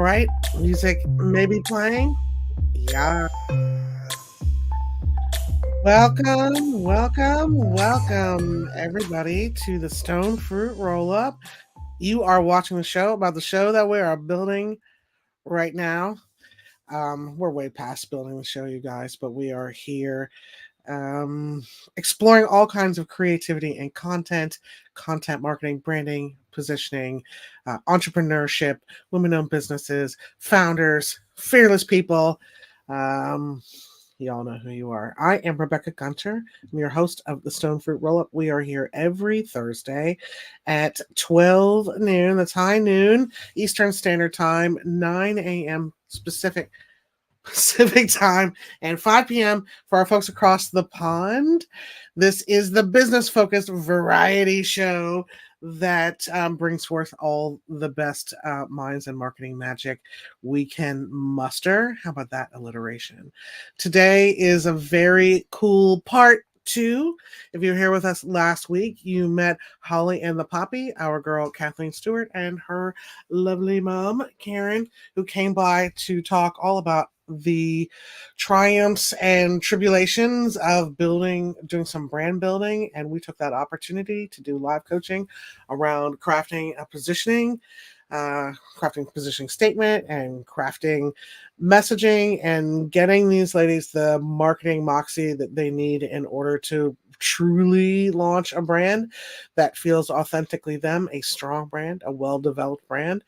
right, music may be playing. Yeah. Welcome, everybody, to the Stone Fruit Roll-Up. You are watching the show about the show that we are building right now. We're way past building the show, you guys, but we are here exploring all kinds of creativity and content marketing, branding, positioning, entrepreneurship, women-owned businesses, founders, fearless people. You all know who you are. I am Rebecca Gunter. I'm your host of the Stone Fruit Roll-Up. We are here every Thursday at 12 noon. That's high noon Eastern Standard Time, 9 a.m. Pacific time, and 5 p.m. for our folks across the pond. This is the business-focused variety show that brings forth all the best minds and marketing magic we can muster. How about that alliteration? Today is a very cool part 2. If you were here with us last week, you met Holly and the Poppy, our girl Kathleen Stewart, and her lovely mom, Karen, who came by to talk all about the triumphs and tribulations of doing some brand building. And we took that opportunity to do live coaching around crafting a positioning statement and crafting messaging and getting these ladies the marketing moxie that they need in order to truly launch a brand that feels authentically them, a strong brand, a well-developed brand.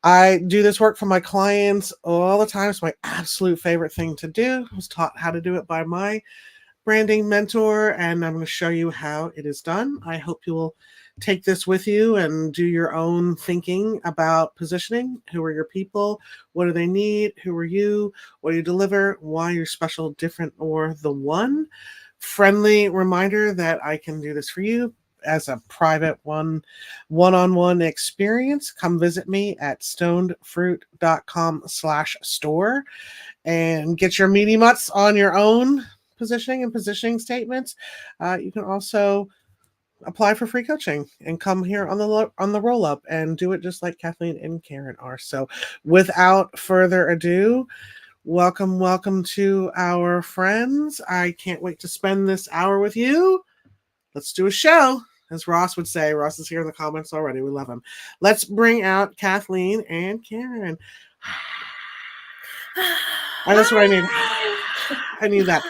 I do this work for my clients all the time. It's my absolute favorite thing to do. I was taught how to do it by my branding mentor, and I'm going to show you how it is done. I hope you will take this with you and do your own thinking about positioning. Who are your people? What do they need? Who are you? What do you deliver? Why you're special, different, or the one? Friendly reminder that I can do this for you as a private one-on-one experience. Come visit me at stonedfruit.com/store and get your meaty mutts on your own positioning and positioning statements. You can also apply for free coaching and come here on the roll-up and do it just like Kathleen and Karen are. So without further ado, welcome to our friends. I can't wait to spend this hour with you. Let's do a show. As Ross would say. Ross is here in the comments already. We love him. Let's bring out Kathleen and Karen. And that's what I need. I need that.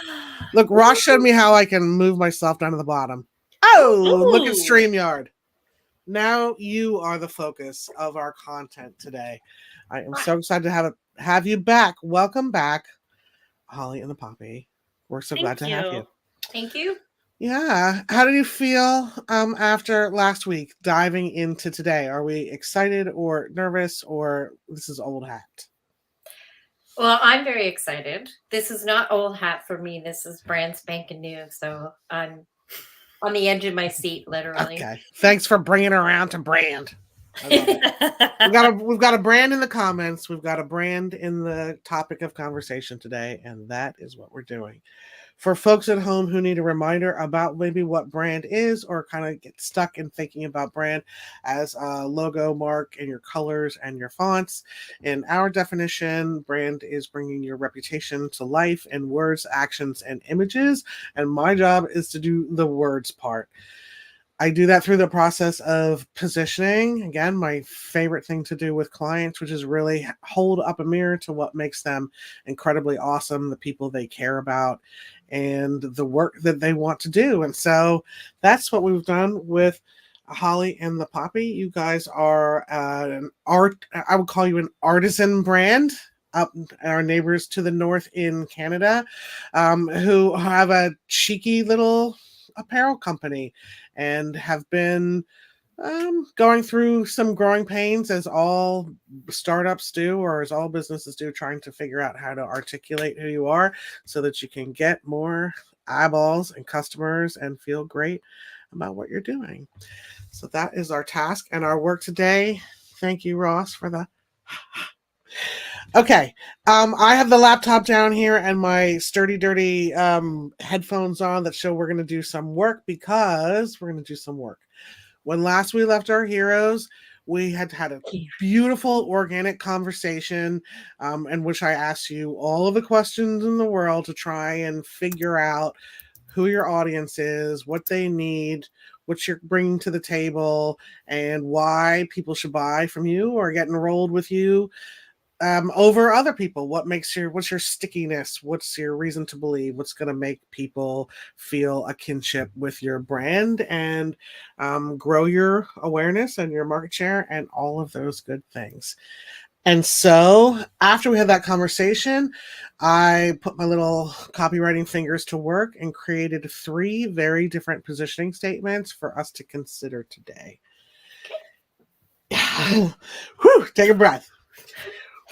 Look, Ross showed me how I can move myself down to the bottom. Oh, look at StreamYard. Now you are the focus of our content today. I am so excited to have you back. Welcome back, Holly and the Poppy. We're so glad to have you. Thank you. Yeah. How did you feel after last week diving into today? Are we excited or nervous, or this is old hat? Well, I'm very excited. This is not old hat for me. This is brand spanking new. So I'm on the edge of my seat, literally. Okay. Thanks for bringing her around to brand. I love it. We've got a brand in the comments. We've got a brand in the topic of conversation today, and that is what we're doing. For folks at home who need a reminder about maybe what brand is, or kind of get stuck in thinking about brand as a logo, mark, and your colors and your fonts. In our definition, brand is bringing your reputation to life in words, actions, and images. And my job is to do the words part. I do that through the process of positioning. Again, my favorite thing to do with clients, which is really hold up a mirror to what makes them incredibly awesome, the people they care about, and the work that they want to do. And so that's what we've done with Holly and the Poppy. You guys are I would call you an artisan brand. Up our neighbors to the north in Canada, who have a cheeky little apparel company and have been going through some growing pains, as all startups do, or as all businesses do, trying to figure out how to articulate who you are so that you can get more eyeballs and customers and feel great about what you're doing. So that is our task and our work today. Thank you, Ross, for the... Okay, I have the laptop down here and my sturdy, dirty headphones on that show we're going to do some work, because we're going to do some work. When last we left our heroes, We had a beautiful organic conversation in which I asked you all of the questions in the world to try and figure out who your audience is, what they need, what you're bringing to the table, and why people should buy from you or get enrolled with you over other people. What's your stickiness? What's your reason to believe? What's going to make people feel a kinship with your brand and grow your awareness and your market share and all of those good things. And so after we had that conversation, I put my little copywriting fingers to work and created 3 very different positioning statements for us to consider today. Whew, take a breath.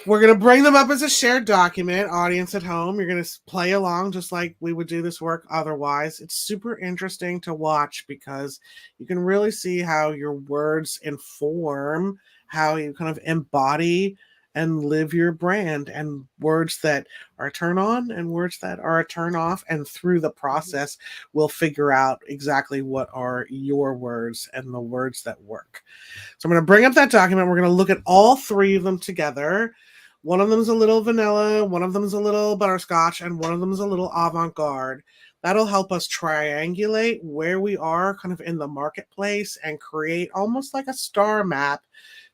We're going to bring them up as a shared document. Audience at home, you're going to play along just like we would do this work otherwise. It's super interesting to watch because you can really see how your words inform how you kind of embody and live your brand, and words that are a turn on and words that are a turn off. And through the process, we'll figure out exactly what are your words and the words that work. So I'm going to bring up that document. We're going to look at all 3 of them together. One of them is a little vanilla, one of them is a little butterscotch, and one of them is a little avant-garde. That'll help us triangulate where we are kind of in the marketplace and create almost like a star map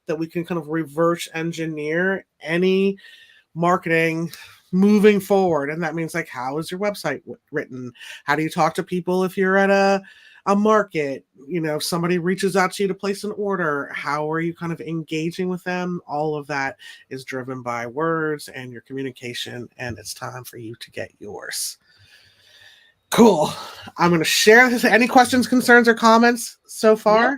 that we can kind of reverse engineer any marketing moving forward. And that means like, how is your website written? How do you talk to people if you're at a market? If somebody reaches out to you to place an order, how are you kind of engaging with them? All of that is driven by words and your communication, and it's time for you to get yours. Cool. I'm going to share this. Any questions, concerns, or comments so far?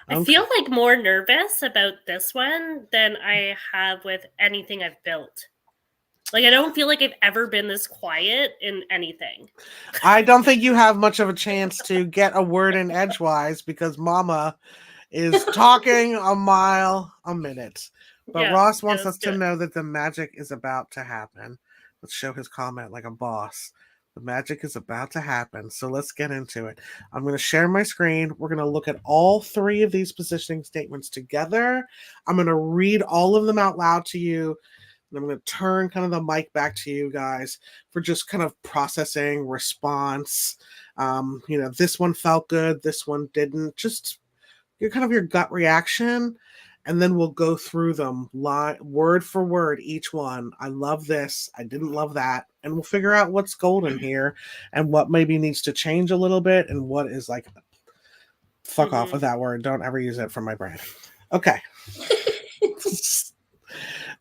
Nope. I feel like more nervous about this one than I have with anything I've built. Like, I don't feel like I've ever been this quiet in anything. I don't think you have much of a chance to get a word in edgewise because Mama is talking a mile a minute. But yeah, Ross wants us to know that the magic is about to happen. Let's show his comment like a boss. The magic is about to happen. So let's get into it. I'm going to share my screen. We're going to look at all 3 of these positioning statements together. I'm going to read all of them out loud to you. And I'm going to turn kind of the mic back to you guys for just kind of processing response. This one felt good. This one didn't. Just your gut reaction. And then we'll go through them word for word, each one. I love this. I didn't love that. And we'll figure out what's golden here and what maybe needs to change a little bit and what is like, fuck off with that word. Don't ever use it for my brand. Okay.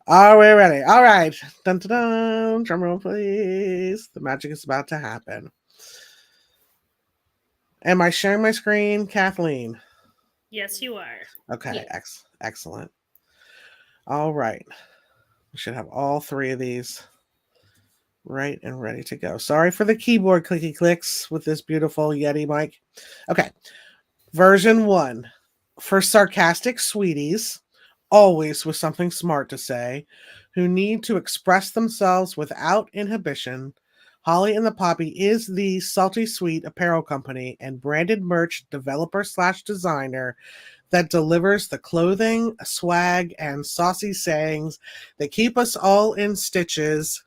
Are we ready? All right. Dun, dun, dun. Drum roll, please. The magic is about to happen. Am I sharing my screen, Kathleen? Yes, you are. Okay, yes. Excellent. All right. We should have all 3 of these right and ready to go. Sorry for the keyboard clicky clicks with this beautiful Yeti mic. Okay. Version 1. For sarcastic sweeties, always with something smart to say, who need to express themselves without inhibition, Holly and the Poppy is the salty sweet apparel company and branded merch developer/designer that delivers the clothing, swag, and saucy sayings that keep us all in stitches,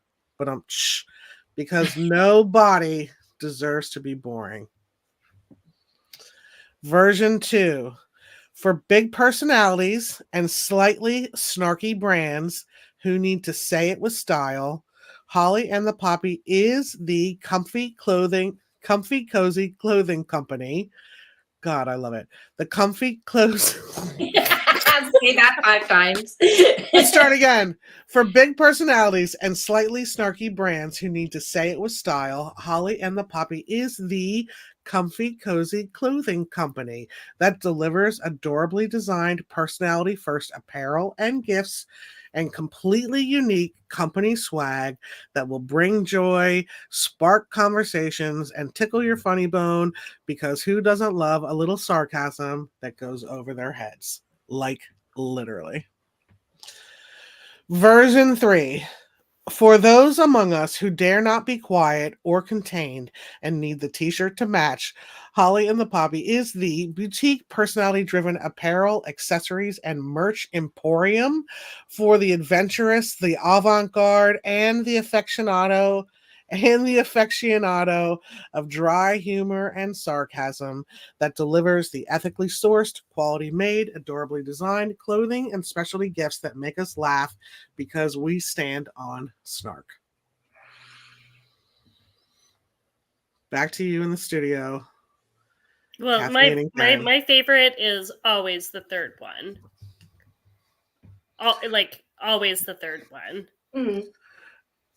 because nobody deserves to be boring. Version 2. For big personalities and slightly snarky brands who need to say it with style, Holly and the Poppy is the comfy, cozy clothing company. God, I love it. The comfy clothes. Say that 5 times. Let's start again. For big personalities and slightly snarky brands who need to say it with style, Holly and the Poppy is the comfy, cozy clothing company that delivers adorably designed personality-first apparel and gifts and completely unique company swag that will bring joy, spark conversations, and tickle your funny bone, because who doesn't love a little sarcasm that goes over their heads? Like, literally. Version 3. For those among us who dare not be quiet or contained and need the t-shirt to match, Holly and the Poppy is the boutique personality-driven apparel, accessories, and merch emporium for the adventurous, the avant-garde, and the aficionado of dry humor and sarcasm that delivers the ethically sourced, quality made, adorably designed clothing and specialty gifts that make us laugh because we stand on snark. Back to you in the studio. Well, Kathleen and Karen. my favorite is always the third one. Always the third one. Mm.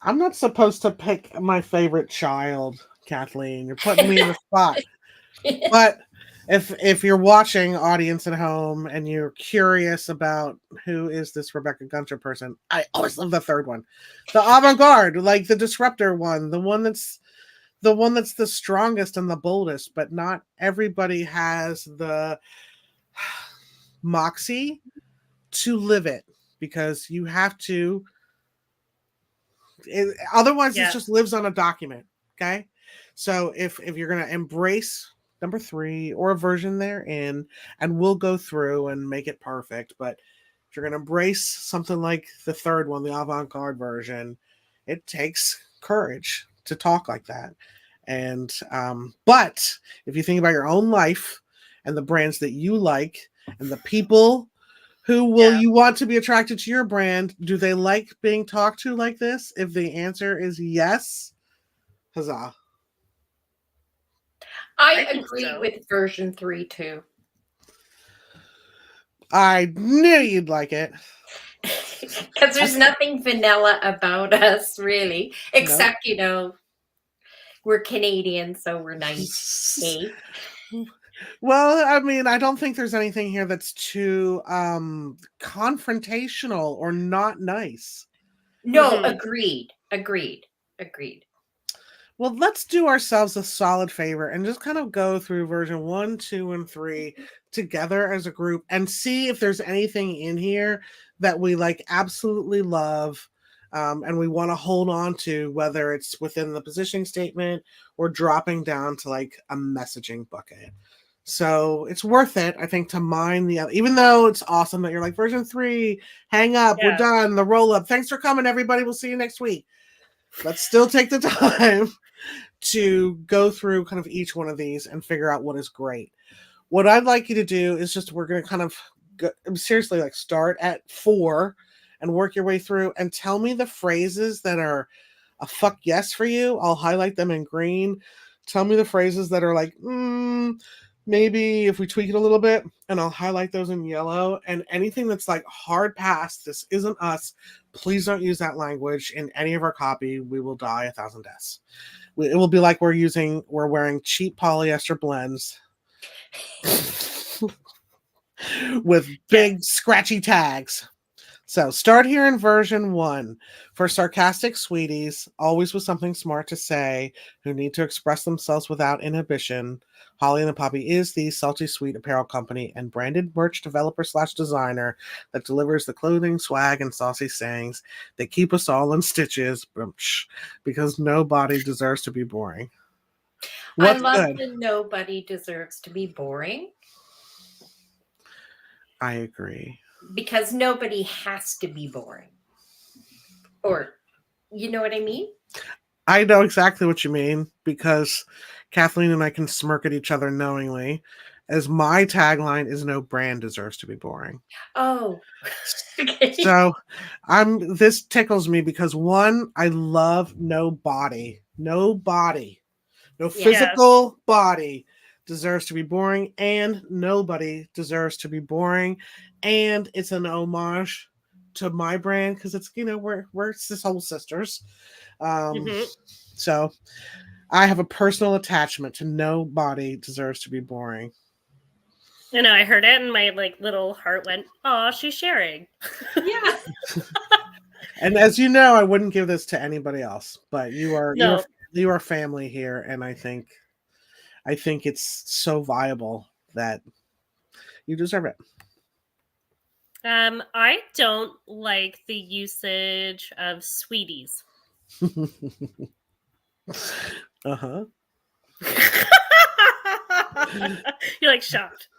I'm not supposed to pick my favorite child, Kathleen. You're putting me in the spot. But if you're watching, audience at home, and you're curious about who is this Rebecca Gunter person, I always love the third one, the avant-garde, like the disruptor one, the one that's the strongest and the boldest. But not everybody has the moxie to live it, because you have to. Otherwise, it just lives on a document. Okay, so if you're gonna embrace number 3 or a version therein, and we'll go through and make it perfect, but if you're gonna embrace something like the third one, the avant-garde version, it takes courage to talk like that. And but if you think about your own life and the brands that you like and the people who will you want to be attracted to your brand, do they like being talked to like this? If the answer is yes, huzzah. I agree with version 3 too. I knew you'd like it. Because there's nothing vanilla about us, really, except, we're Canadian, so we're nice. Hey? Well, I mean, I don't think there's anything here that's too confrontational or not nice. No, agreed. Well, let's do ourselves a solid favor and just kind of go through version 1, 2, and 3 together as a group and see if there's anything in here that we absolutely love, and we want to hold on to, whether it's within the positioning statement or dropping down to a messaging bucket. So it's worth it, I think, to mine the other, even though it's awesome that you're version 3, hang up, we're done, the roll-up. Thanks for coming, everybody. We'll see you next week. Let's still take the time to go through kind of each one of these and figure out what is great. What I'd like you to do is we're going to kind of seriously start at 4 and work your way through and tell me the phrases that are a fuck yes for you. I'll highlight them in green. Tell me the phrases that are maybe if we tweak it a little bit, and I'll highlight those in yellow. And anything that's hard pass, this isn't us, please don't use that language in any of our copy. We will die 1,000 deaths. It will be like we're wearing cheap polyester blends with big scratchy tags. So start here in version 1. For sarcastic sweeties, always with something smart to say, who need to express themselves without inhibition, Holly and the Poppy is the salty sweet apparel company and branded merch developer/designer that delivers the clothing, swag, and saucy sayings that keep us all in stitches, because nobody deserves to be boring. What's I love good? that nobody deserves to be boring. I agree. Because nobody has to be boring. Or, you know what I mean? I know exactly what you mean, because Kathleen and I can smirk at each other knowingly, as my tagline is no brand deserves to be boring. Oh. Okay. So this tickles me because 1, I love no body. No physical body deserves to be boring, and nobody deserves to be boring. And it's an homage to my brand because it's, we're soul sisters. So I have a personal attachment to nobody deserves to be boring. I know, I heard it and my little heart went, "Oh, she's sharing." Yeah. And as you know, I wouldn't give this to anybody else, but you are family here, and I think it's so viable that you deserve it. I don't like the usage of sweeties. Uh-huh. You're like shocked.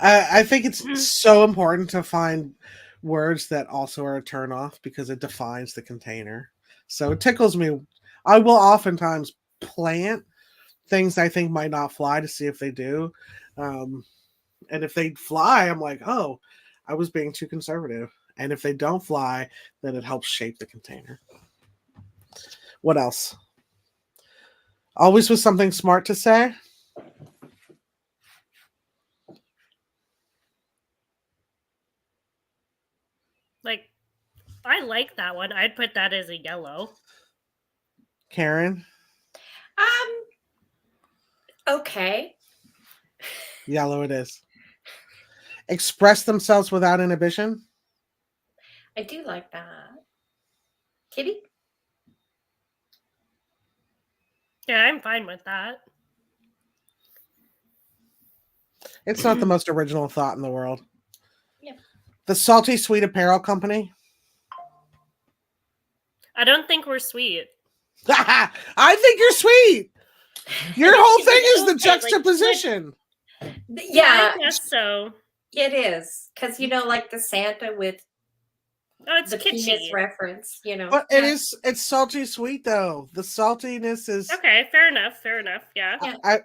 I think it's so important to find words that also are a turn off because it defines the container. So it tickles me. I will oftentimes plant things I think might not fly to see if they do. And if they fly, I'm like, oh, I was being too conservative. And if they don't fly, then it helps shape the container. What else? Always with something smart to say. Like, I like that one. I'd put that as a yellow. Karen? Okay. Yellow it is. Express themselves without inhibition. I do like that. Kitty? Yeah, I'm fine with that. It's not the most original thought in the world. Yeah. The Salty Sweet Apparel Company. I don't think we're sweet. I think you're sweet. Your whole thing is the Okay, juxtaposition. Yeah, I guess so. it is. Because, like the Santa with Oh, it's the penis kitschy. reference, But it's salty sweet though. The saltiness is Okay, fair enough. Yeah.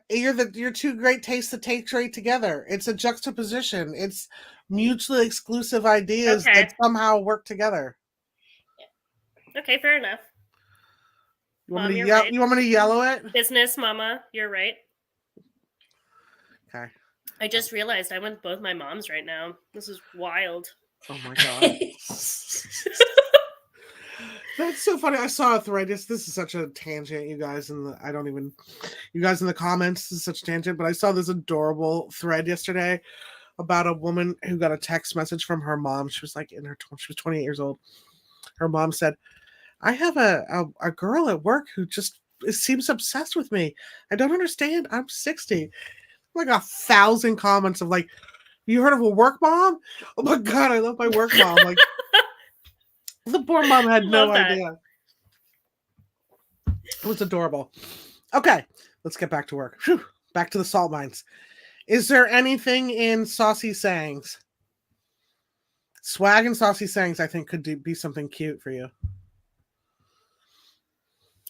You're two great tastes that take great together. It's a juxtaposition. It's mutually exclusive ideas that somehow work together. Okay, fair enough. You want Mom, me to you're right. You want me to yellow it? Business mama, you're right. Okay. I just realized I'm with both my moms right now. This is wild. Oh my god. That's so funny. I saw a thread. This is such a tangent, you guys. You guys in the comments, this is such a tangent. But I saw this adorable thread yesterday about a woman who got a text message from her mom. She was like she was 28 years old. Her mom said, "I have a girl at work who just seems obsessed with me. I don't understand. I'm 60." Like 1,000 comments of like, "You heard of a work mom? Oh my god, I love my work mom." Like, the poor mom had no idea. It was adorable. Okay, let's get back to work. Whew, back to the salt mines. Is there anything in Saucy Sayings? Swag and Saucy Sayings, I think, could be something cute for you.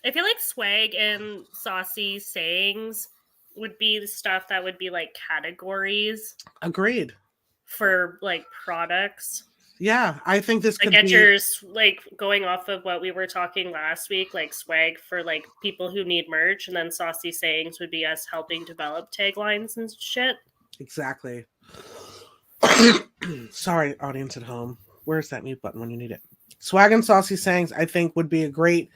I feel like swag and saucy sayings would be the stuff that would be like categories. Agreed. For like products. Yeah, I think this could be... yours, like going off of what we were talking last week, like swag for like people who need merch, and then saucy sayings would be us helping develop taglines and shit. Exactly. Sorry, audience at home. Where's that mute button when you need it? Swag and Saucy Sayings, I think, would be a great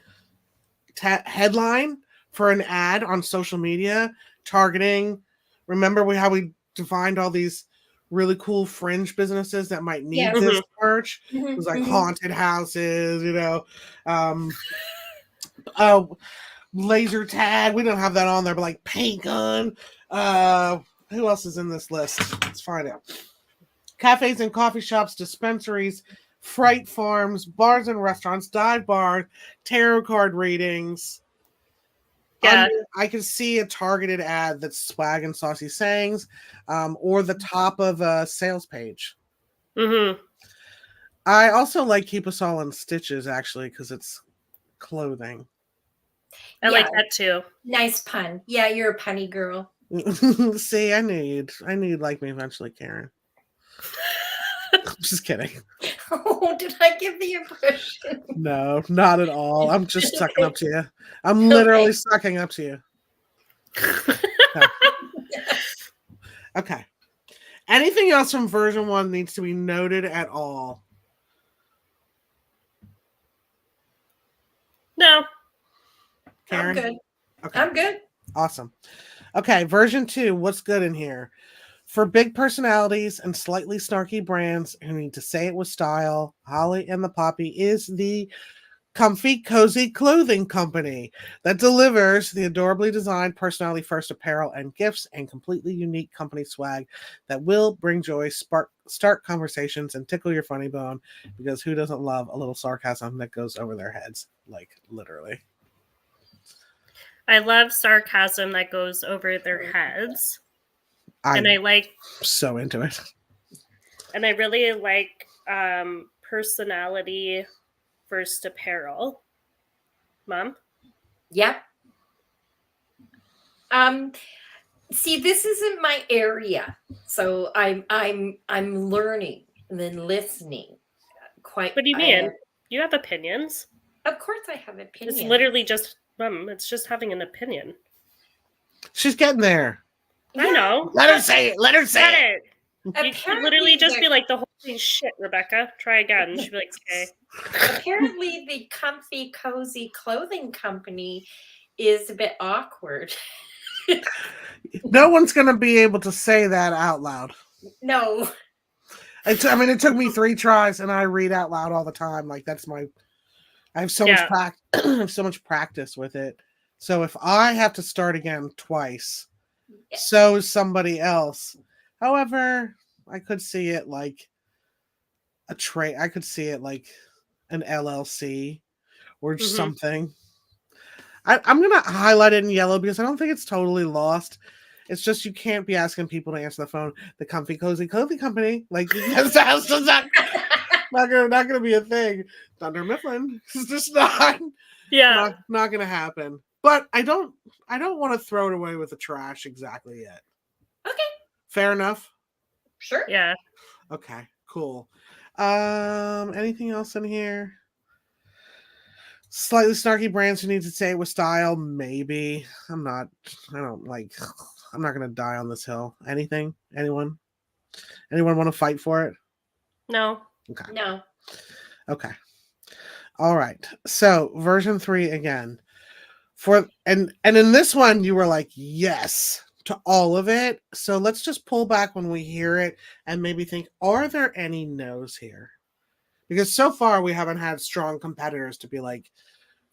headline for an ad on social media, targeting. Remember how we defined all these really cool fringe businesses that might need this merch? It was like haunted houses, laser tag. We don't have that on there, but like paint gun. Who else is in this list? Let's find out. Cafes and coffee shops, dispensaries, fright farms, bars and restaurants, dive bars, tarot card readings. Yeah, I can see a targeted ad that's swag and saucy sayings, or the top of a sales page. Mm-hmm. I also like Keep Us All in Stitches, actually, because it's clothing. I like that too. Nice pun. Yeah, you're a punny girl. See, I knew you'd like me eventually, Karen. I'm just kidding. Oh, did I give the impression? No, not at all. I'm just sucking up to you. I'm literally sucking up to you. Okay. Anything else from version 1 needs to be noted at all? No. Karen? I'm good. Okay. I'm good. Awesome. Okay, version 2. What's good in here? For big personalities and slightly snarky brands who need to say it with style, Holly and the Poppy is the Comfy Cozy Clothing Company that delivers the adorably designed, personality first apparel and gifts and completely unique company swag that will bring joy, start conversations, and tickle your funny bone, because who doesn't love a little sarcasm that goes over their heads? Like, literally. I love sarcasm that goes over their heads. And I like so into it. And I really like personality first apparel. Mom? Yep. See, this isn't my area, so I'm learning and then listening. Quite. What do you mean? You have opinions. Of course, I have opinions. It's literally just, Mom. It's just having an opinion. She's getting there. I know. Let her say it. Let her say it. You could literally just be like, the whole thing shit, Rebecca. Try again. She'd be like, okay. Apparently, the Comfy Cozy Clothing Company is a bit awkward. No one's going to be able to say that out loud. No. It took me 3 tries, and I read out loud all the time. Like, that's my... I have so much practice with it. So if I have to start again twice, so is somebody else. However, I could see it like a trade. I could see it like an LLC or something. I'm going to highlight it in yellow because I don't think it's totally lost. It's just you can't be asking people to answer the phone. The Comfy Cozy Clothing Company, like that's not gonna be a thing. Thunder Mifflin, it's just not gonna happen. But I don't want to throw it away with the trash exactly yet. Okay. Fair enough. Sure. Yeah. Okay. Cool. Anything else in here? Slightly snarky brands who need to say it with style, maybe. I'm not gonna die on this hill. Anything? Anyone want to fight for it? No. Okay. No. Okay. All right. So version 3 again. And in this one you were like yes to all of it. So let's just pull back when we hear it and maybe think, are there any no's here? Because so far we haven't had strong competitors to be like,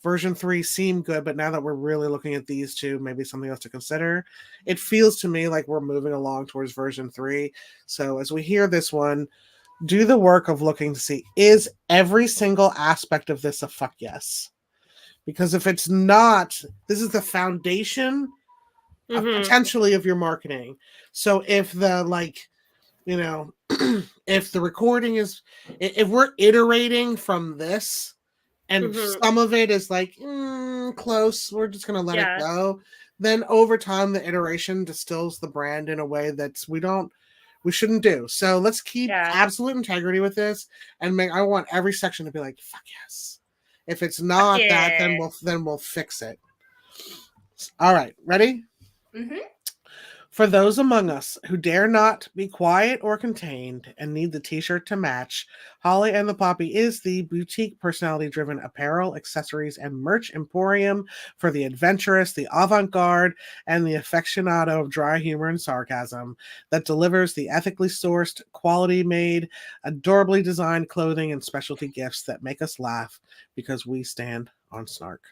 version 3 seemed good, but now that we're really looking at these two, maybe something else to consider. It feels to me like we're moving along towards version 3. So as we hear this one, do the work of looking to see, is every single aspect of this a fuck yes? Because if it's not, this is the foundation of potentially of your marketing. So if the if the recording is, if we're iterating from this and some of it is like close, we're just gonna let it go, then over time the iteration distills the brand in a way that's we shouldn't do. So let's keep absolute integrity with this and I want every section to be like fuck yes. If it's not that, then we'll fix it. All right, ready? For those among us who dare not be quiet or contained and need the t-shirt to match, Holly and the Poppy is the boutique personality-driven apparel, accessories, and merch emporium for the adventurous, the avant-garde, and the aficionado of dry humor and sarcasm that delivers the ethically sourced, quality-made, adorably designed clothing and specialty gifts that make us laugh because we stand on snark.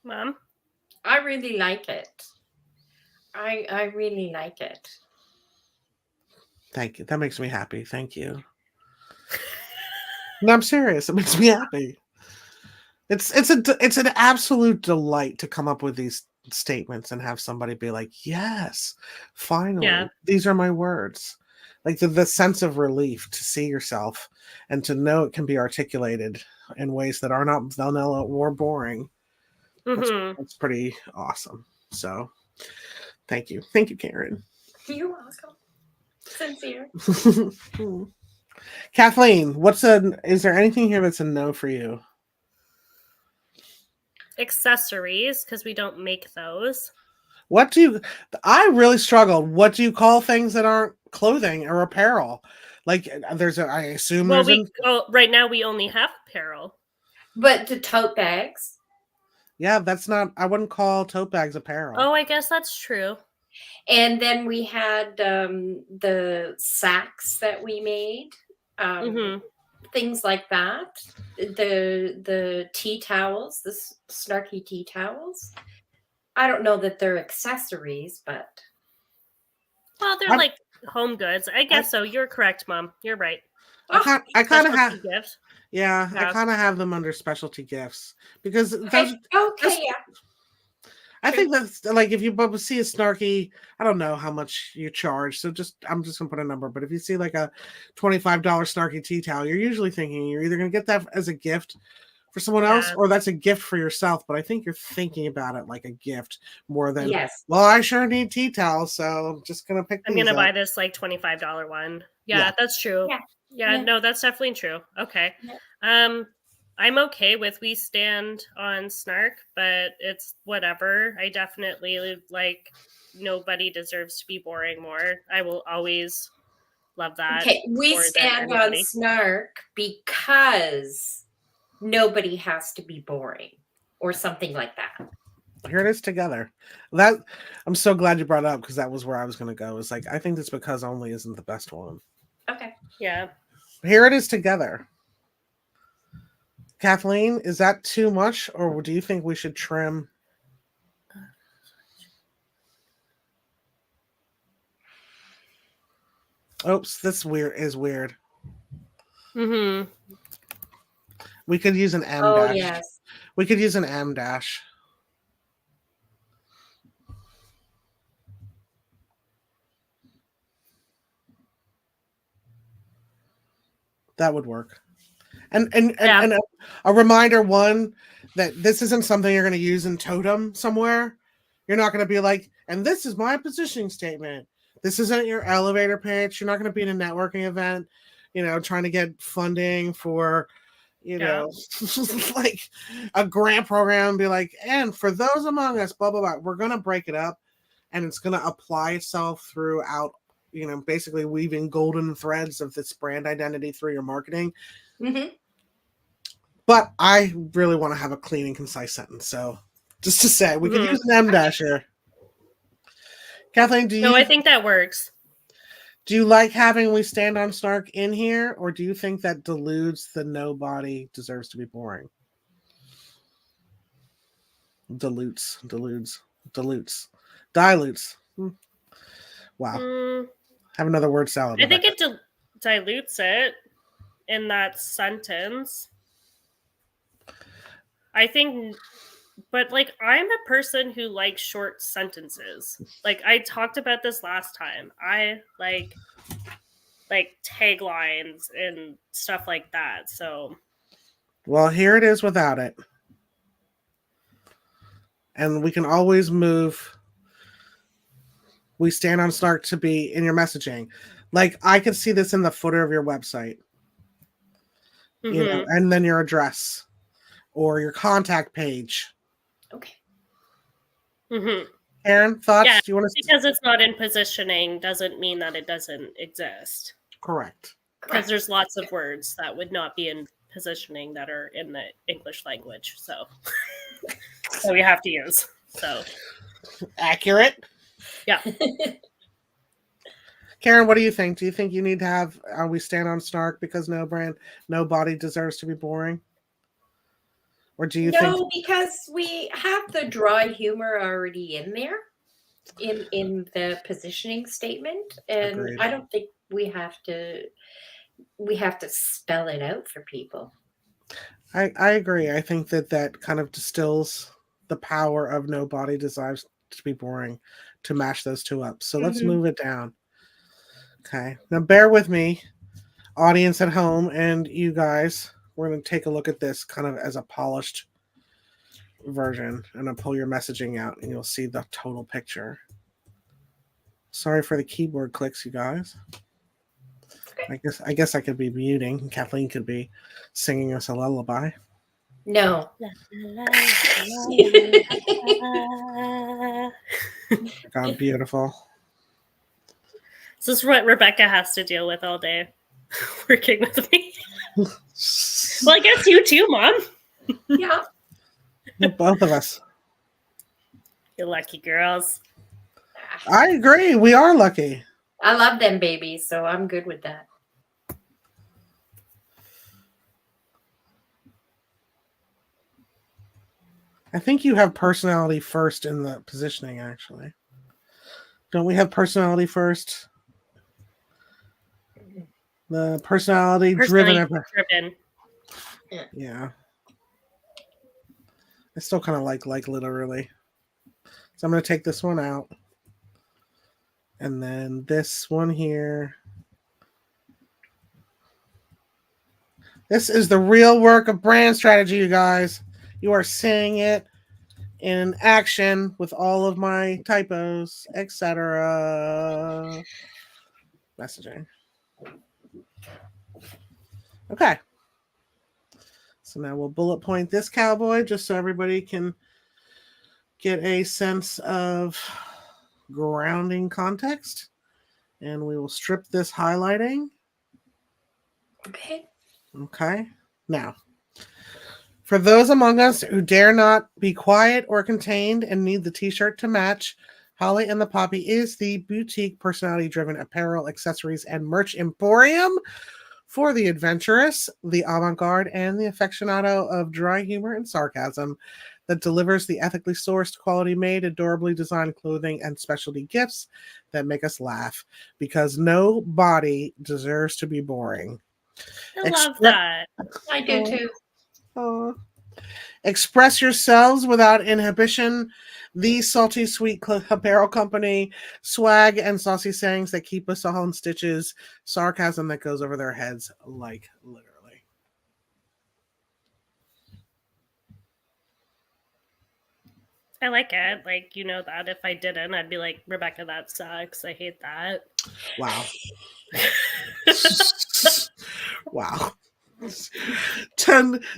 Mom? I really like it. I really like it. Thank you. That makes me happy. Thank you. No, I'm serious. It makes me happy. It's an absolute delight to come up with these statements and have somebody be like, "Yes, finally, these are my words." Like the sense of relief to see yourself and to know it can be articulated in ways that are not vanilla or boring. That's pretty awesome. So thank you, Karen. You're welcome. Sincere. Kathleen, is there anything here that's a no for you? Accessories, because we don't make those. I really struggled. What do you call things that aren't clothing or apparel? Like I assume right now we only have apparel. But the tote bags. Yeah, that's not, I wouldn't call tote bags apparel. Oh, I guess that's true. And then we had the sacks that we made things like that. The tea towels, the snarky tea towels. I don't know that they're accessories, but Well, they're like home goods. I guess so. You're correct, Mom. You're right. I kind of have. Gift. Yeah, Yeah. I kind of have them under specialty gifts because okay, yeah. I think that's like if you see a snarky, I don't know how much you charge, so I'm just gonna put a number. But if you see like a $25 snarky tea towel, you're usually thinking you're either gonna get that as a gift for someone else, or that's a gift for yourself. But I think you're thinking about it like a gift more than well, I sure need tea towels, so I'm just gonna pick. I'm gonna buy this like $25 one. Yeah, that's true. Yeah, no, that's definitely true. Okay. Yeah. I'm okay with we stand on snark, but it's whatever. I definitely like nobody deserves to be boring more. I will always love that. Okay, we stand on snark because nobody has to be boring or something like that. Here it is together. That I'm so glad you brought it up because that was where I was going to go. It's like I think it's because only isn't the best one. Okay. Yeah. Here it is together. Kathleen, is that too much, or do you think we should trim? Oops, this is weird. Mm-hmm. We could use an M dash. Yes. We could use an M dash. That would work. And a reminder, one, that this isn't something you're going to use in Totem somewhere. You're not going to be like, and this is my positioning statement. This isn't your elevator pitch. You're not going to be in a networking event, trying to get funding for, like a grant program and be like, and for those among us, blah, blah, blah. We're going to break it up and it's going to apply itself throughout, basically weaving golden threads of this brand identity through your marketing. Mm-hmm. But I really want to have a clean and concise sentence. So just to say, we can use an M dash here. Kathleen, I think that works. Do you like having we stand on snark in here, or do you think that dilutes the nobody deserves to be boring? Dilutes. Wow. Have another word salad. I think it dilutes it in that sentence. I think, but like I'm a person who likes short sentences. Like I talked about this last time. I like taglines and stuff like that. So, well, here it is without it, and we can always move. We stand on snark to be in your messaging. Like I could see this in the footer of your website, and then your address. Or your contact page. Okay. Mm-hmm. Karen, thoughts? Yeah, do you want to? Because it's not in positioning doesn't mean that it doesn't exist. Correct. Because there's lots of words that would not be in positioning that are in the English language. So we have to use. So accurate. Yeah. Karen, what do you think? Do you think you need to have we stand on snark because nobody deserves to be boring? Or do you think? No, because we have the dry humor already in there in the positioning statement. And agreed. I don't think we have to spell it out for people. I agree. I think that kind of distills the power of nobody deserves to be boring to mash those two up. So let's move it down. Okay. Now bear with me, audience at home and you guys. We're going to take a look at this kind of as a polished version, and I'll pull your messaging out and you'll see the total picture. Sorry for the keyboard clicks, you guys. Okay. I guess I could be muting. Kathleen could be singing us a lullaby. No. God, beautiful. This is what Rebecca has to deal with all day, working with me. Well, I guess you too, Mom. Yeah. Both of us. You're lucky girls. I agree. We are lucky. I love them babies, so I'm good with that. I think you have personality first in the positioning, actually. Don't we have personality first? The personality driven. Yeah. I still kind of like literally. So I'm going to take this one out. And then this one here. This is the real work of brand strategy, you guys. You are seeing it in action with all of my typos, etc. Messaging. Okay. So now we'll bullet point this cowboy just so everybody can get a sense of grounding context. And we will strip this highlighting. Okay. Okay. Now, for those among us who dare not be quiet or contained and need the t-shirt to match, Holly and the Poppy is the boutique personality-driven apparel, accessories, and merch emporium for the adventurous, the avant-garde, and the aficionado of dry humor and sarcasm that delivers the ethically sourced, quality-made, adorably designed clothing and specialty gifts that make us laugh, because no body deserves to be boring. I love that. I do too. Express yourselves without inhibition. The salty sweet apparel company, swag and saucy sayings that keep us all in stitches, sarcasm that goes over their heads, like literally. I like it. Like, you know that if I didn't, I'd be like, Rebecca, that sucks. I hate that. Wow. Wow.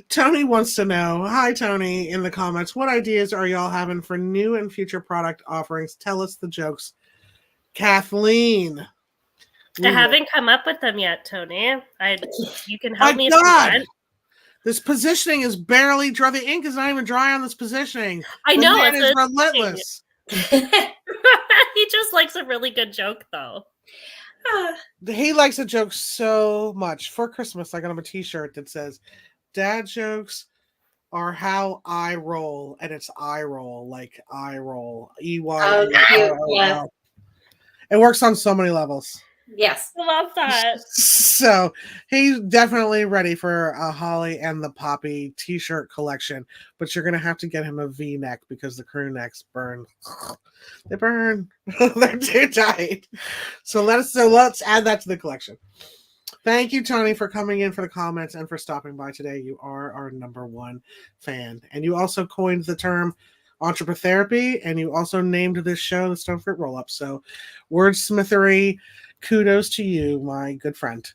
Tony wants to know, hi Tony, in the comments, what ideas are y'all having for new and future product offerings? Tell us the jokes. Kathleen. I haven't come up with them yet, Tony. You can help me if you want. This positioning is barely dry. The ink is not even dry on this positioning. I know. It is relentless. He just likes a really good joke, though. He likes a joke so much. For Christmas, I got him a t-shirt that says, Dad jokes are how I roll. And it's I roll, like I roll. E-Y-E-R-O-L. It works on so many levels. Yes. I love that. So he's definitely ready for a Holly and the Poppy t-shirt collection, but you're going to have to get him a V-neck because the crew necks burn. They burn. They're too tight. So let's add that to the collection. Thank you, Tony, for coming in for the comments and for stopping by today. You are our number one fan. And you also coined the term entrepreneur, and you also named this show the Stonefruit Roll-Up. So wordsmithery, kudos to you, my good friend.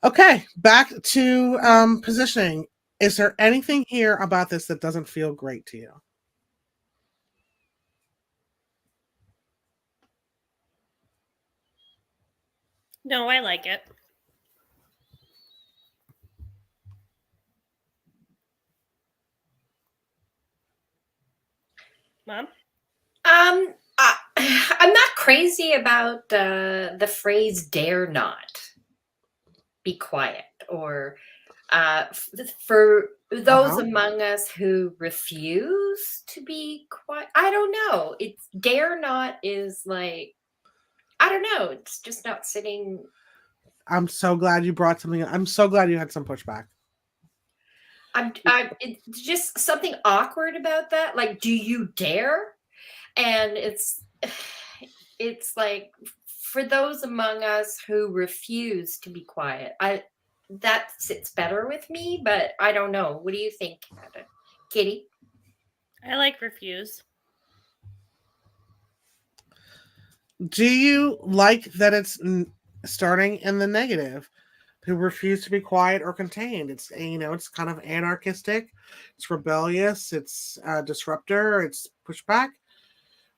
Okay, back to positioning. Is there anything here about this that doesn't feel great to you? No, I like it. Mom? I'm not crazy about the phrase "dare not be quiet," or for those among us who refuse to be quiet. I don't know. It's dare not is like, I don't know. It's just not sitting. I'm so glad you brought something. I'm so glad you had some pushback. It's just something awkward about that. Like, do you dare? And it's like, for those among us who refuse to be quiet, that sits better with me, but I don't know. What do you think, Kitty? I like refuse. Do you like that it's starting in the negative? Who refuse to be quiet or contained? It's, it's kind of anarchistic. It's rebellious. It's disruptor. It's pushback.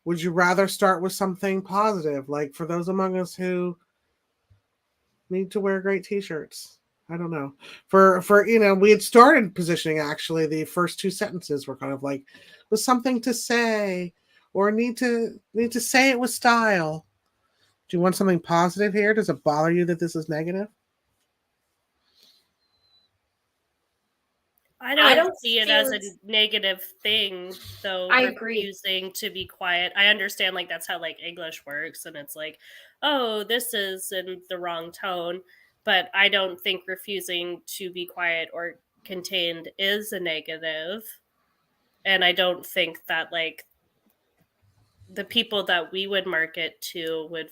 Would you rather start with something positive, like for those among us who need to wear great t-shirts? I don't know. For we had started positioning, actually. The first two sentences were kind of like, with something to say, or need to say it with style. Do you want something positive here? Does it bother you that this is negative? I don't see it as a negative thing, though. I refusing to be quiet. I understand, like, that's how, like, English works, and it's like, oh, this is in the wrong tone. But I don't think refusing to be quiet or contained is a negative. And I don't think that, like, the people that we would market to would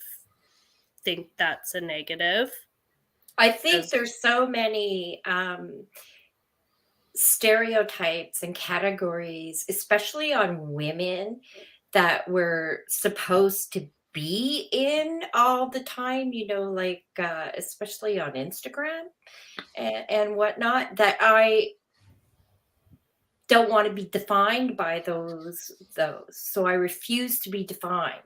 think that's a negative. I think there's so many stereotypes and categories, especially on women, that we're supposed to be in all the time, like especially on Instagram and whatnot, that I don't want to be defined by those. So I refuse to be defined.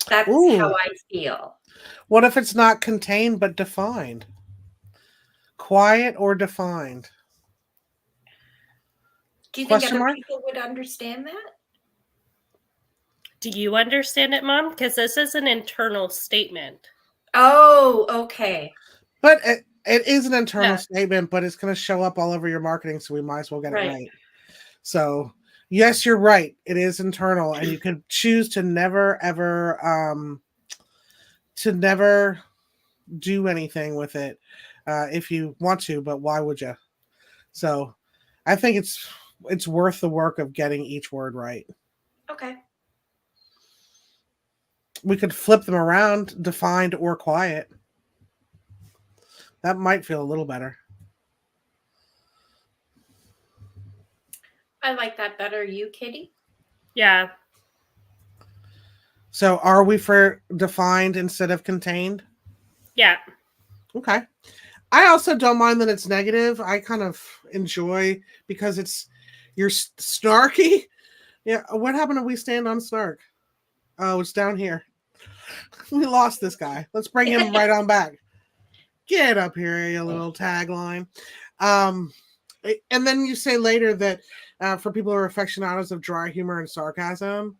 That's how I feel. What if it's not contained but defined? Quiet or defined? Do you think other people would understand that? Do you understand it, Mom? Because this is an internal statement. Oh, okay. But it is an internal statement, but it's going to show up all over your marketing, so we might as well get it right. So, yes, you're right. It is internal, and you can choose to never, ever, do anything with it if you want to, but why would you? So, I think it's worth the work of getting each word right. Okay. We could flip them around, defined or quiet. That might feel a little better. I like that better. You, Kitty? Yeah. So are we for defined instead of contained? Yeah. Okay. I also don't mind that it's negative. I kind of enjoy because you're snarky. Yeah. What happened if we stand on snark? Oh, it's down here. We lost this guy. Let's bring him right on back. Get up here, you little tagline. And then you say later that for people who are aficionados of dry humor and sarcasm,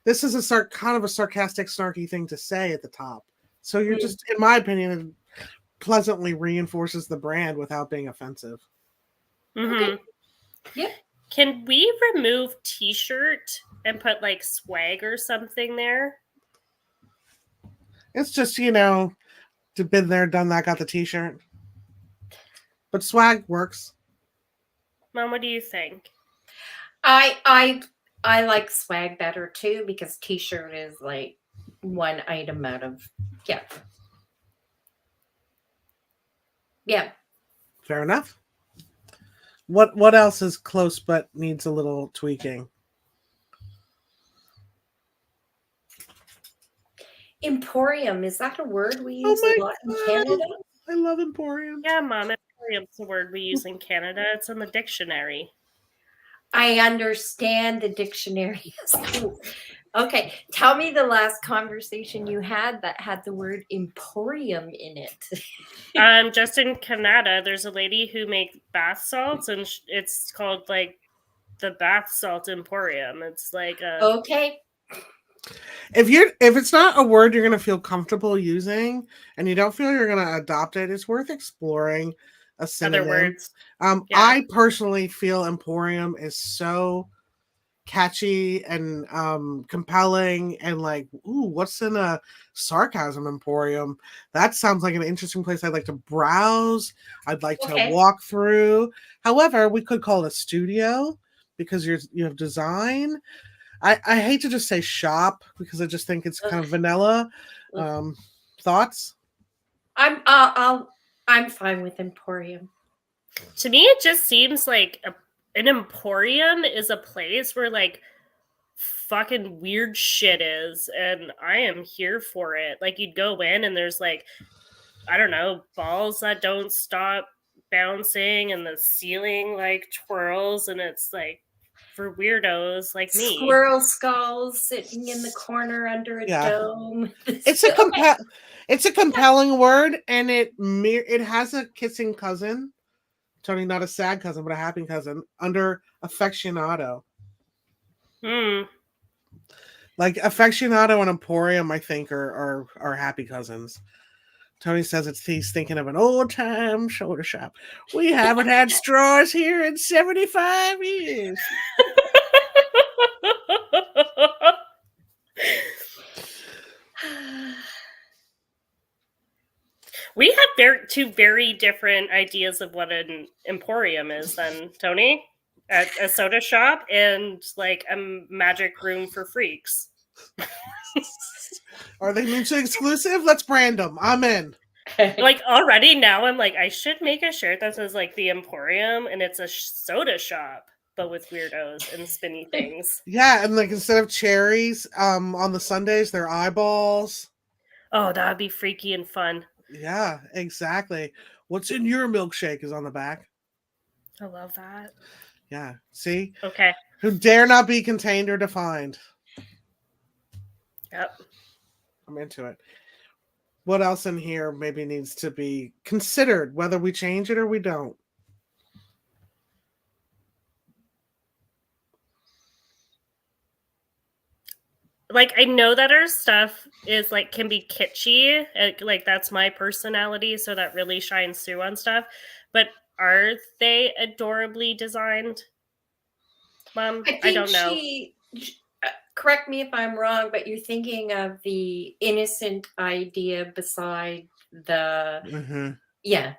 this is kind of a sarcastic, snarky thing to say at the top. So you're just, in my opinion, it pleasantly reinforces the brand without being offensive. Mm-hmm. Okay. Yep. Can we remove t-shirt and put like swag or something there? It's just, been there, done that, got the t-shirt. But swag works. Mom, what do you think? I like swag better too, because t-shirt is like one item out of yeah. Fair enough. What else is close but needs a little tweaking? Emporium, is that a word we use a lot in Canada? I love Emporium. Yeah, Mom, Emporium's a word we use in Canada. It's in the dictionary. I understand the dictionary. Okay, tell me the last conversation you had that had the word emporium in it. Just in Canada, there's a lady who makes bath salts, and it's called like the bath salt emporium. It's like okay. If it's not a word you're going to feel comfortable using, and you don't feel you're going to adopt it, it's worth exploring a synonym. Other words. I personally feel emporium is so catchy and compelling, and like, ooh, what's in a sarcasm emporium? That sounds like an interesting place I'd like to browse. I'd like to walk through. However, we could call it a studio because you have design. I hate to just say shop because I just think it's kind of vanilla. Thoughts? I'm fine with emporium. To me, it just seems like an emporium is a place where like fucking weird shit is, and I am here for it. Like, you'd go in and there's like, I don't know, balls that don't stop bouncing, and the ceiling like twirls, and it's like for weirdos like me. Squirrel skulls sitting in the corner under a dome. It's a compelling word, and it has a kissing cousin. Tony, not a sad cousin, but a happy cousin under aficionado. Like aficionado and emporium, I think are happy cousins. Tony says he's thinking of an old time soda shop. We haven't had straws here in 75 years. We have two very different ideas of what an emporium is then, Tony. A soda shop and like a magic room for freaks. Are they mutually exclusive? Let's brand them. I'm in. Like already now I'm like, I should make a shirt that says like the Emporium and it's a soda shop, but with weirdos and spinny things. Yeah, and like instead of cherries on the sundaes, they're eyeballs. Oh, that would be freaky and fun. Yeah, exactly. What's in your milkshake is on the back. I love that. Yeah, see? Okay. Who dare not be contained or defined. Yep. I'm into it. What else in here maybe needs to be considered, whether we change it or we don't? Like, I know that our stuff is like can be kitschy, like that's my personality, so that really shines through on stuff. But are they adorably designed, Mom? I don't know. Correct me if I'm wrong, but you're thinking of the innocent idea beside the yeah.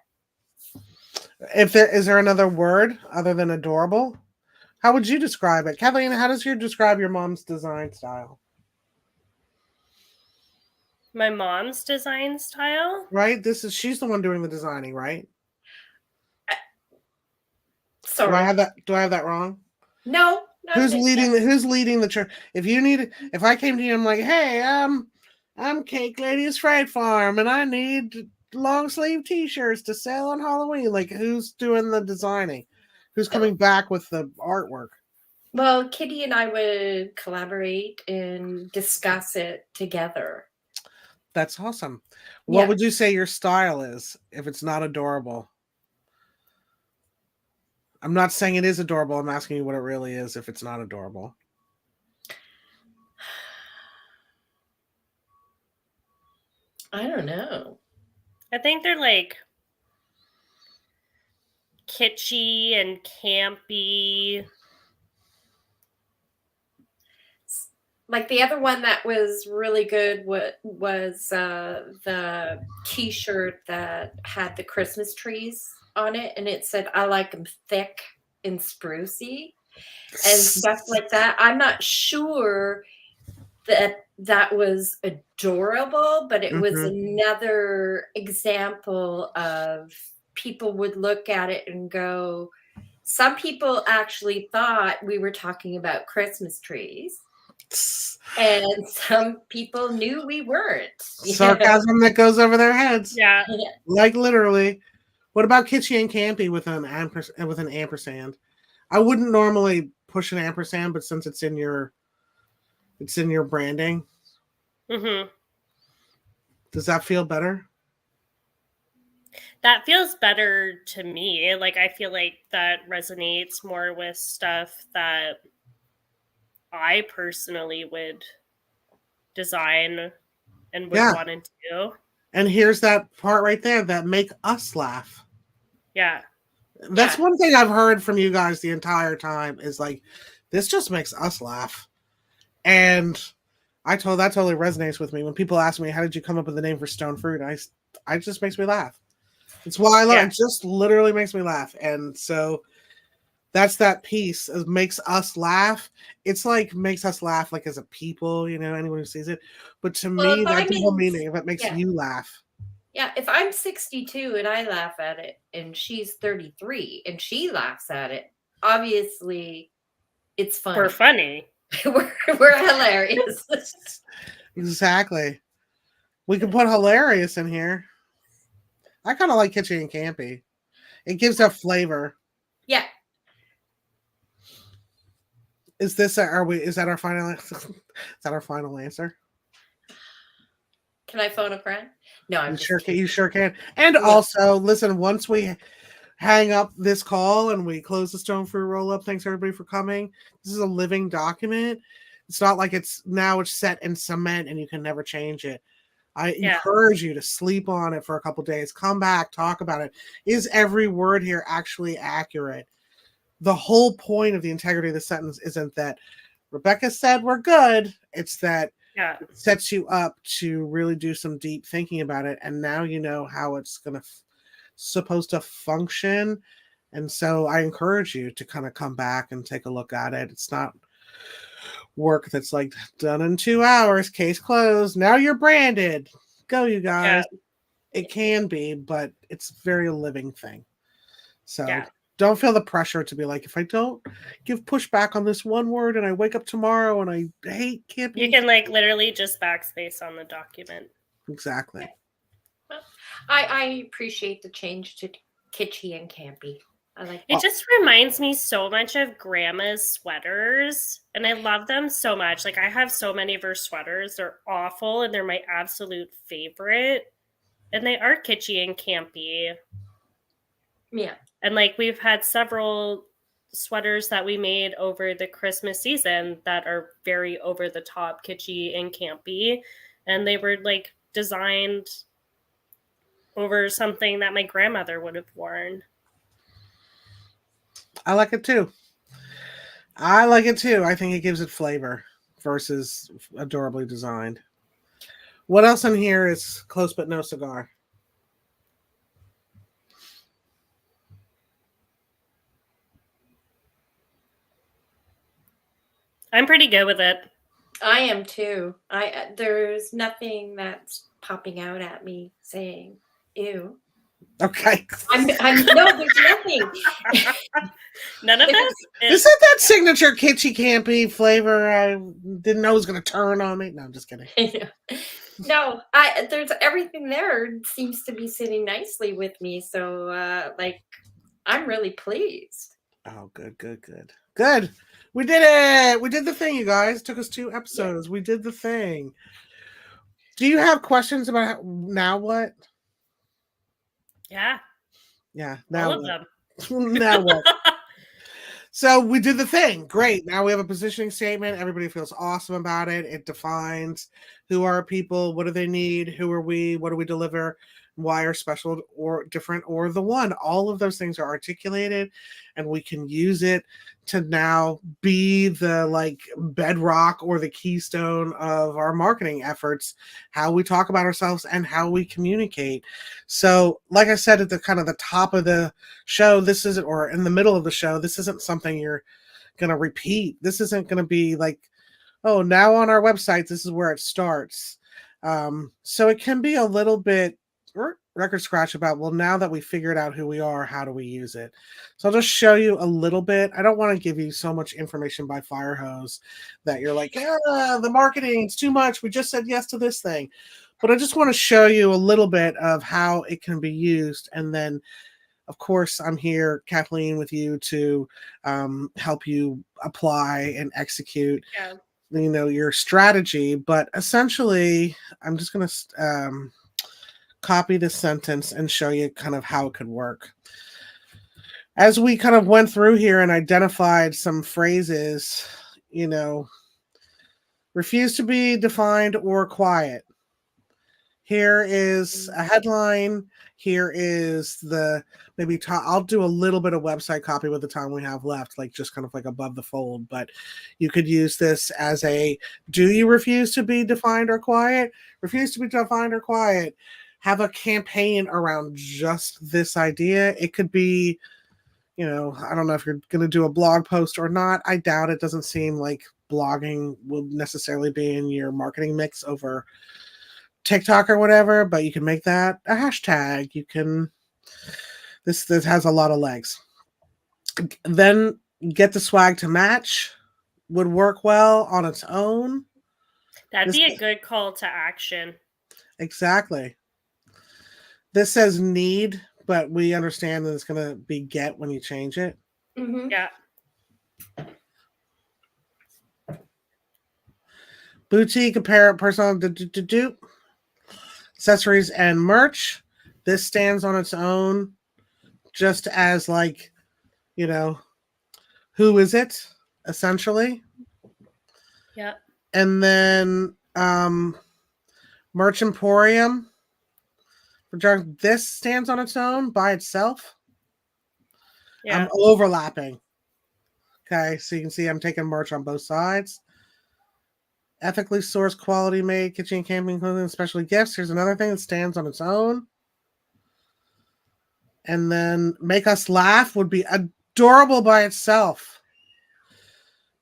Is there another word other than adorable? How would you describe it, Kathleen? How does you describe your mom's design style? My mom's design style, right? She's the one doing the designing, right? Sorry, do I have that wrong? No. Who's leading the church? If I came to you, I'm like, hey, I'm Cake Lady's Fright Farm, and I need long sleeve T-shirts to sell on Halloween. Like, who's doing the designing? Who's coming back with the artwork? Well, Kitty and I would collaborate and discuss it together. That's awesome. What would you say your style is if it's not adorable? I'm not saying it is adorable. I'm asking you what it really is if it's not adorable. I don't know. I think they're like kitschy and campy. Like the other one that was really good was the T-shirt that had the Christmas trees on it, and it said, "I like them thick and sprucey," and stuff like that. I'm not sure that was adorable, but it was another example of people would look at it and go, some people actually thought we were talking about Christmas trees. And some people knew we weren't. Sarcasm that goes over their heads. Yeah. Like literally. What about kitschy and campy with an ampersand? I wouldn't normally push an ampersand, but since it's in your branding. Does that feel better? That feels better to me. Like, I feel like that resonates more with stuff that I personally would design and would want to do. And here's that part right there that make us laugh. Yeah. That's one thing I've heard from you guys the entire time is like, this just makes us laugh. And that totally resonates with me. When people ask me, how did you come up with the name for Stone Fruit? I just makes me laugh. It's why I love it. It just literally makes me laugh. And so that's that piece. It makes us laugh. It's like makes us laugh like as a people, anyone who sees it. But to me, that's the whole meaning. If it makes you laugh. Yeah, if I'm 62 and I laugh at it and she's 33 and she laughs at it, obviously it's funny. We're funny. we're hilarious. Exactly. We can put hilarious in here. I kind of like kitschy and campy. It gives a flavor. Yeah. Is that our final answer? Can I phone a friend? No, you sure can. And also, listen, once we hang up this call and we close the Stone Fruit Roll-Up, thanks everybody for coming. This is a living document. It's not like it's set in cement and you can never change it. I encourage you to sleep on it for a couple days. Come back, talk about it. Is every word here actually accurate? The whole point of the integrity of the sentence isn't that Rebecca said we're good. It's that it sets you up to really do some deep thinking about it. And now you know how it's supposed to function. And so I encourage you to kind of come back and take a look at it. It's not work that's like done in 2 hours, case closed. Now you're branded. Go, you guys. Yeah. It can be, but it's a very living thing. So don't feel the pressure to be like, if I don't give pushback on this one word and I wake up tomorrow and I hate camping. You can like literally just backspace on the document. Exactly. Yeah. Well, I appreciate the change to kitschy and campy. I like it. Just reminds me so much of grandma's sweaters, and I love them so much. Like I have so many of her sweaters. They're awful and they're my absolute favorite. And they are kitschy and campy. Yeah. And like we've had several sweaters that we made over the Christmas season that are very over the top, kitschy and campy. And they were like designed over something that my grandmother would have worn. I like it too. I think it gives it flavor versus adorably designed. What else in here is close but no cigar? I'm pretty good with it. I am too. There's nothing that's popping out at me saying, ew. Okay. No, there's nothing. None of this? Isn't that signature kitschy campy flavor I didn't know was going to turn on me? No, I'm just kidding. No, there's everything there seems to be sitting nicely with me. So, I'm really pleased. Oh, good. We did it. We did the thing, you guys. It took us 2 episodes. Yeah. We did the thing. Do you have questions about now what? Yeah. Yeah. Now all of them. Now what? So we did the thing. Great. Now we have a positioning statement. Everybody feels awesome about it. It defines who are people, what do they need, who are we, what do we deliver, why are special or different or the one. All of those things are articulated, and we can use it to now be the like bedrock or the keystone of our marketing efforts, how we talk about ourselves and how we communicate. So like I said at the kind of the top of the show, this isn't, or in the middle of the show, this isn't something you're going to repeat. This isn't going to be like, oh, now on our website, this is where it starts. So it can be a little bit record scratch about, well, now that we figured out who we are, how do we use it? So I'll just show you a little bit. I don't want to give you so much information by fire hose that you're like, the marketing, it's too much. We just said yes to this thing. But I just want to show you a little bit of how it can be used. And then, of course, I'm here, Kathleen, with you to help you apply and execute your strategy. But essentially, I'm just going to copy this sentence and show you kind of how it could work. As we kind of went through here and identified some phrases, refuse to be defined or quiet. Here is a headline. Here is I'll do a little bit of website copy with the time we have left, like just kind of like above the fold, but you could use this as do you refuse to be defined or quiet? Refuse to be defined or quiet. Have a campaign around just this idea. It could be, I don't know if you're going to do a blog post or not. I doubt it. Doesn't seem like blogging will necessarily be in your marketing mix over TikTok or whatever, but you can make that a hashtag. This has a lot of legs. Then get the swag to match would work well on its own. That'd be a good call to action. Exactly. This says need, but we understand that it's going to be get when you change it. Mm-hmm. Yeah. Boutique, apparel, personal, accessories, and merch. This stands on its own, just as who is it, essentially? Yeah. And then Merch Emporium. This stands on its own by itself. Yeah. I'm overlapping. Okay, so you can see I'm taking merch on both sides. Ethically sourced, quality made, kitchen, camping, clothing, especially gifts. Here's another thing that stands on its own. And then Make Us Laugh would be adorable by itself.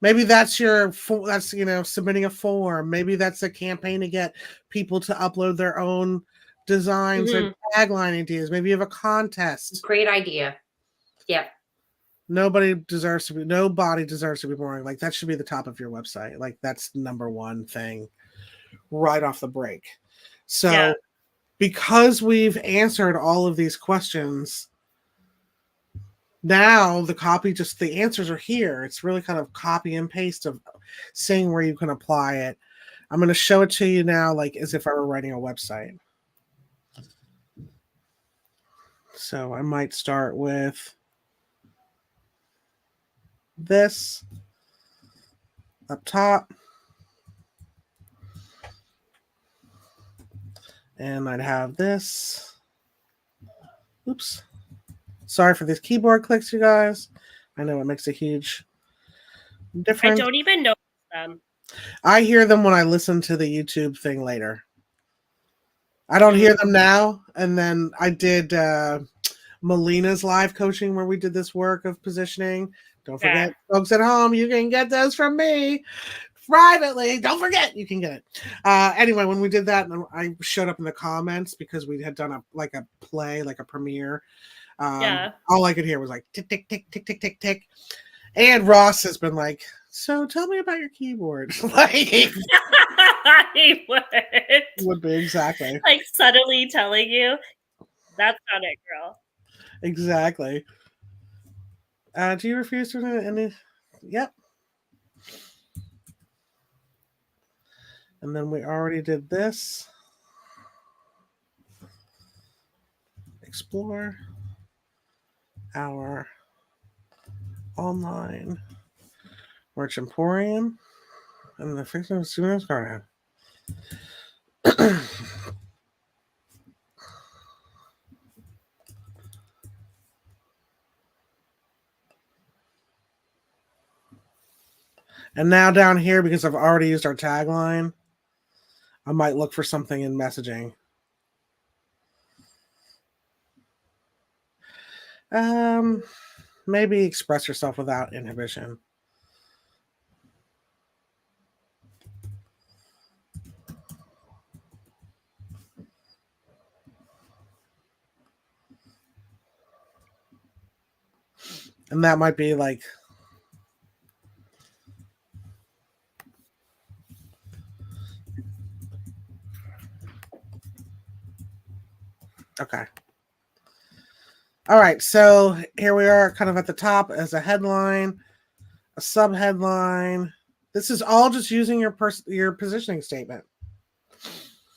Maybe that's submitting a form. Maybe that's a campaign to get people to upload their own designs and tagline ideas. Maybe you have a contest. Great idea. Yeah. Nobody deserves to be boring. Like, that should be the top of your website. Like, that's number one thing right off the break. So because we've answered all of these questions, now the answers are here. It's really kind of copy and paste of saying where you can apply it. I'm going to show it to you now, like as if I were writing a website. So I might start with this up top. And I'd have this. Oops. Sorry for these keyboard clicks, you guys. I know it makes a huge difference. I don't even know them. I hear them when I listen to the YouTube thing later. I don't hear them now. And then I did Melina's live coaching where we did this work of positioning. Don't forget, folks at home, you can get those from me privately. Don't forget, you can get it. Anyway, when we did that, I showed up in the comments because we had done a play, like a premiere. All I could hear was like tick, tick, tick, tick, tick, tick, tick. And Ross has been like, so tell me about your keyboard. Like, he would be exactly. Like subtly telling you, that's not it, girl. Exactly. Do you refuse to do any? Yep. And then we already did this. Explore our online merch emporium and the fixing of students garde. And now down here, because I've already used our tagline, I might look for something in messaging. Maybe express yourself without inhibition. And that might be like, okay. All right, so here we are kind of at the top as a headline, a sub-headline. This is all just using your positioning statement.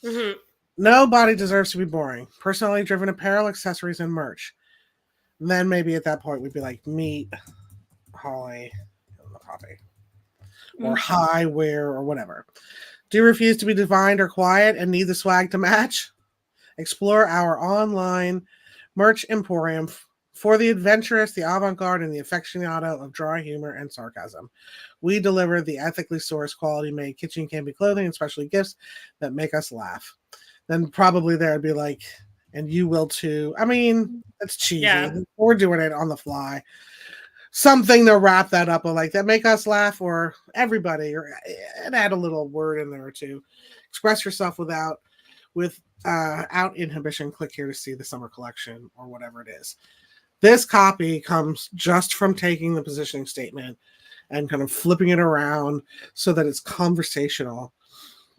Mm-hmm. Nobody deserves to be boring. Personally driven apparel, accessories, and merch. And then maybe at that point we'd be like, meet Holly and the Poppy. Or hi, where, or whatever. Do you refuse to be defined or quiet and need the swag to match? Explore our online merch emporium for the adventurous, the avant-garde, and the aficionado of dry humor and sarcasm. We deliver the ethically sourced, quality-made kitchen camping clothing and specialty gifts that make us laugh. Then probably there'd be like, and you will too. I mean, that's cheesy. Yeah. We're doing it on the fly. Something to wrap that up, like that make us laugh, or everybody, or and add a little word in there or two. Express yourself without inhibition. Click here to see the summer collection or whatever it is. This copy comes just from taking the positioning statement and kind of flipping it around so that it's conversational.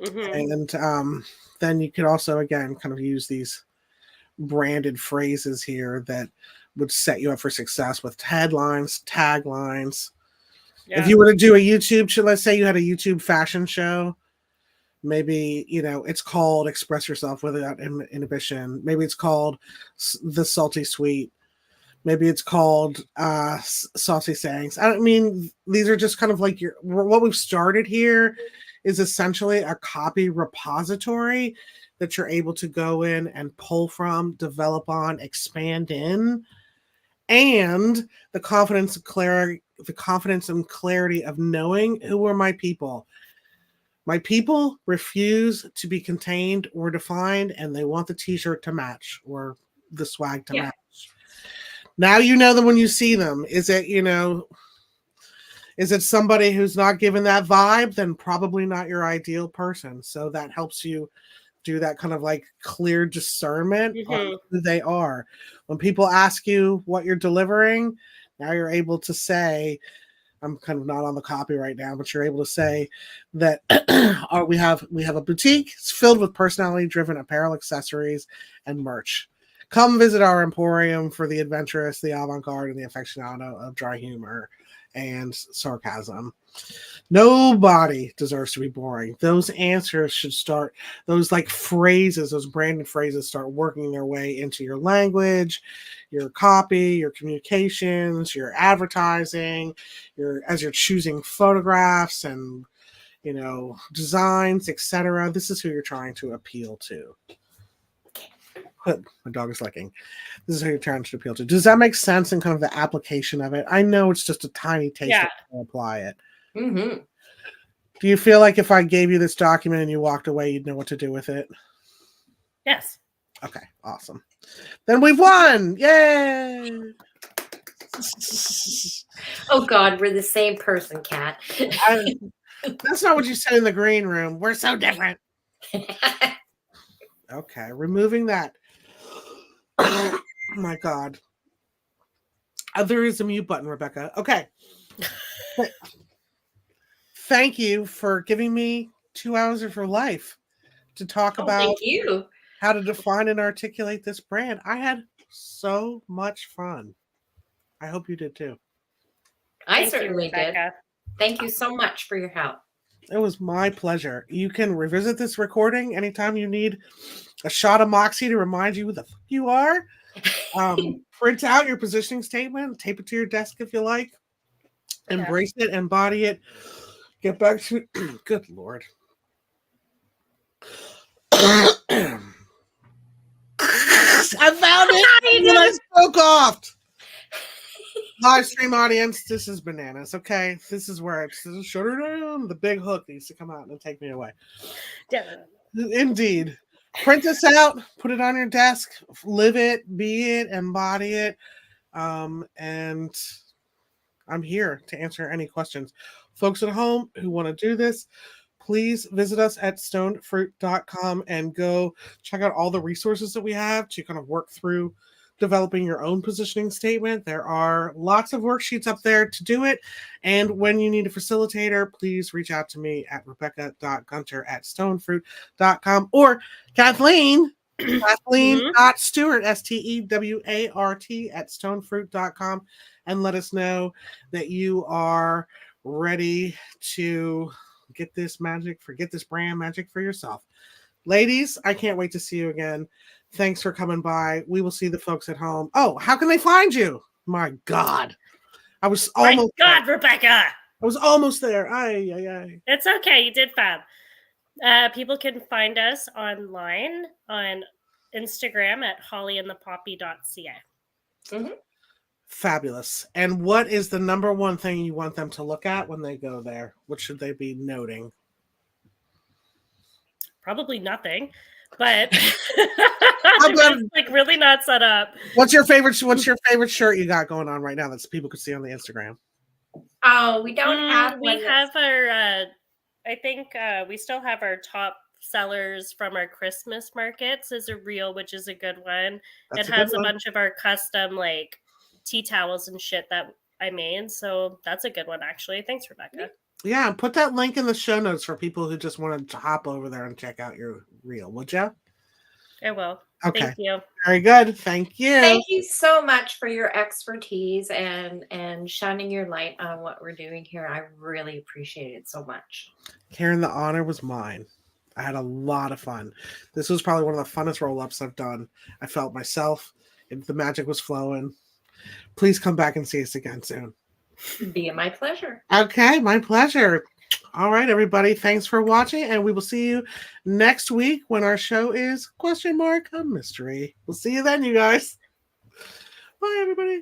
Mm-hmm. And then you could also, again, kind of use these branded phrases here that would set you up for success with headlines, taglines. Yeah. If you were to do a YouTube show, let's say you had a YouTube fashion show, maybe, it's called Express Yourself Without Inhibition. Maybe it's called The Salty Sweet. Maybe it's called Saucy Sayings. I mean, these are just kind of like what we've started here is essentially a copy repository that you're able to go in and pull from, develop on, expand in, and the confidence and clarity of knowing who are my people. My people refuse to be contained or defined, and they want the t-shirt to match or the swag to match. Now you know them when you see them. Is it somebody who's not given that vibe? Then probably not your ideal person. So that helps you do that kind of like clear discernment on who they are. When people ask you what you're delivering, now you're able to say, I'm kind of not on the copy right now, but you're able to say that we have a boutique. It's filled with personality-driven apparel, accessories, and merch. Come visit our emporium for the adventurous, the avant-garde, and the aficionado of dry humor and sarcasm. Nobody deserves to be boring. Those answers should start, those like phrases, those branded phrases start working their way into your language, your copy, your communications, your advertising, as you're choosing photographs and, designs, etc. This is who you're trying to appeal to. My dog is licking. This is who you're trying to appeal to. Does that make sense in kind of the application of it? I know it's just a tiny taste to apply it. Mm-hmm. Do you feel like if I gave you this document and you walked away, you'd know what to do with it? Yes. Okay, awesome. Then we've won! Yay! Oh God, we're the same person, Kat. That's not what you said in the green room. We're so different. Okay, removing that. Oh my God. There is a mute button, Rebecca. Okay. Thank you for giving me 2 hours of your life to talk about how to define and articulate this brand. I had so much fun. I hope you did too. I certainly did. Thank you so much for your help. It was my pleasure. You can revisit this recording anytime you need a shot of Moxie to remind you who the fuck you are. Print out your positioning statement, tape it to your desk if you like. Embrace it, embody it. Get back to good Lord. I found it when I spoke off. Live stream audience, this is bananas. Okay, this is where it's shut her down. The big hook needs to come out and take me away. Indeed. Print this out, put it on your desk, live it, be it, embody it. And I'm here to answer any questions. Folks at home who want to do this, please visit us at stonedfruit.com and go check out all the resources that we have to kind of work through developing your own positioning statement. There are lots of worksheets up there to do it. And when you need a facilitator, please reach out to me at rebecca.gunter@stonedfruit.com or Kathleen, Kathleen.Stewart, Stewart @stonefruit.com, and let us know that you are ready to get this brand magic for yourself. Ladies, I can't wait to see you again. Thanks for coming by. We will see the folks at home. Oh, how can they find you? My God. I was almost there. Rebecca. I was almost there. Aye. It's okay. You did fab. People can find us online on Instagram at hollyandthepoppy.ca. Mm-hmm. Fabulous. And what is the number one thing you want them to look at when they go there? What should they be noting? Probably nothing. But it's like really not set up. What's your favorite shirt you got going on right now that people could see on the Instagram? Oh, we don't have. We have our. I think we still have our top sellers from our Christmas markets is a reel, which is a good one. It has a bunch of our custom like tea towels and shit that I made. So that's a good one, actually. Thanks, Rebecca. Yeah, put that link in the show notes for people who just want to hop over there and check out your reel, would you? I will. Okay. Thank you. Very good. Thank you. Thank you so much for your expertise and shining your light on what we're doing here. I really appreciate it so much. Karen, the honor was mine. I had a lot of fun. This was probably one of the funnest roll-ups I've done. I felt myself. The magic was flowing. Please come back and see us again soon. Be my pleasure. Okay, my pleasure. All right, everybody. Thanks for watching, and we will see you next week when our show is a mystery. We'll see you then, you guys. Bye, everybody.